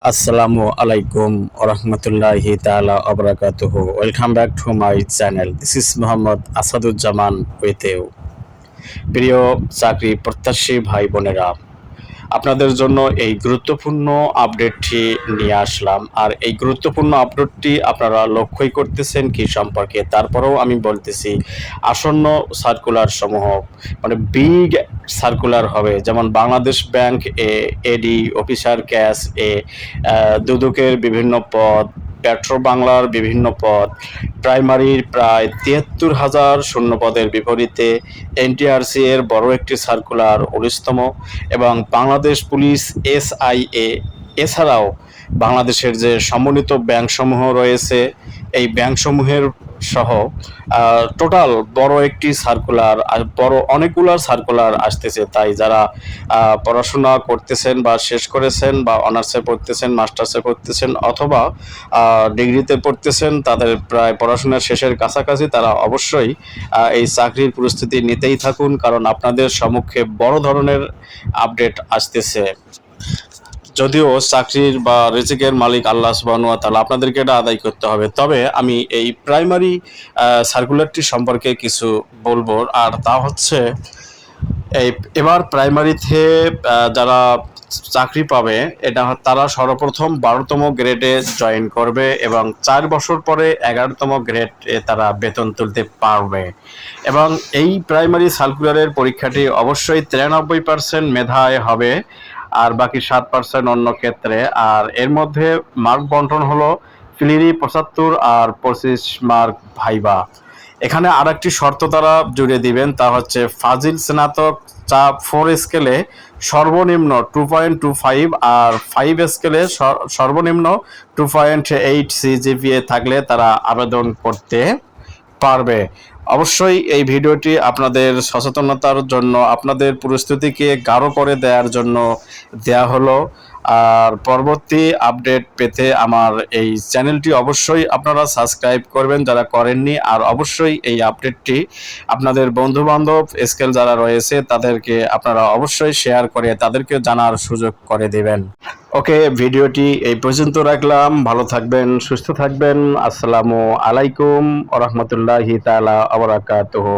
Assalamu alaikum warahmatullahi ta'ala wabarakatuh. Welcome back to my channel. This is Muhammad Asaduzzaman with you. প্রিয় চাকরি প্রত্যাশী ভাই বোনেরা, আপনাদের জন্য এই গুরুত্বপূর্ণ আপডেটটি নিয়ে আসলাম। আর এই গুরুত্বপূর্ণ আপডেটটি আপনারা লক্ষ্যই করতেছেন কি সম্পর্কে, তারপরেও আমি বলতেছি আসন্ন সার্কুলার সমূহ মানে বিগ সার্কুলার হবে, যেমন বাংলাদেশ ব্যাংক এডি অফিসার ক্যাশ দুদকের বিভিন্ন পদ, পেট্রো বাংলার বিভিন্ন পদ, প্রাইমারির প্রায় ৭৩,০০০ শূন্য পদের বিপরীতে এনটিআরসি এর বড় একটি সার্কুলার ১৯তম, এবং বাংলাদেশ পুলিশ এসআইএ, এছাড়াও বাংলাদেশের যে সমন্বিত ব্যাংকসমূহ রয়েছে এই ব্যাংকসমূহের সহ টোটাল বড় একটি সার্কুলার, বড় অনেকগুলো সার্কুলার আসতেছে। তাই যারা পড়াশোনা করতেছেন বা শেষ করেছেন বা অনার্সে পড়তেছেন, মাস্টার্সে পড়তেছেন অথবা ডিগ্রিতে পড়তেছেন, তাদের প্রায় পড়াশোনা শেষের কাছাকাছি, তারা অবশ্যই এই চাকরির প্রস্তুতি নিতেই থাকুন, কারণ আপনাদের সম্মুখে বড় ধরনের আপডেট আসতেছে। যদিও চাকরির বা রিজিকের মালিক আল্লাহ সুবহানাহু ওয়া তাআলা, আপনাদেরকে এটা আদায় করতে হবে। তবে আমি এই প্রাইমারি সার্কুলারটি সম্পর্কে কিছু বলবো, আর তা হচ্ছে এবার প্রাইমারিতে যারা চাকরি পাবে এটা তারা সর্বপ্রথম ১২তম গ্রেডে জয়েন করবে এবং ৪ বছর পরে ১১তম গ্রেডে তারা বেতন তুলতে পারবে। এবং এই প্রাইমারি সার্কুলারের পরীক্ষাটি অবশ্যই ৯৩% মেধায় হবে, আর বাকি ৭% অন্য ক্ষেত্রে। আর এর মধ্যে মার্ক বন্টন হলো প্রিলি ৭৫ আর ২৫ মার্ক ভাইবা। এখানে আর একটি শর্ত তারা জুড়ে দিবেন, তা হচ্ছে ফাজিল স্নাতক 4 স্কেলে সর্বনিম্ন 2.25 আর 5 স্কেলে সর্বনিম্ন 2.8 সিজিপিএ থাকলে তারা আবেদন করতে পারবে। অবশ্যই এই ভিডিওটি আপনাদের সচেতনতার জন্য, আপনাদের প্রস্তুতিকে গাঢ় করে দেওয়ার জন্য দেয়া হলো। আর পরবর্তী আপডেট পেতে আমার এই চ্যানেলটি অবশ্যই আপনারা সাবস্ক্রাইব করবেন যারা করেননি, আর অবশ্যই এই আপডেটটি আপনাদের বন্ধুবান্ধব স্কেল যারা রয়েছে তাদেরকে আপনারা অবশ্যই শেয়ার করে তাদেরকে জানার সুযোগ করে দেবেন। ওকে, ভিডিওটি এই পর্যন্ত রাখলাম। ভালো থাকবেন, সুস্থ থাকবেন। আসসালামু আলাইকুম ওয়া রাহমাতুল্লাহি তাআলা ওয়া বারাকাতুহু।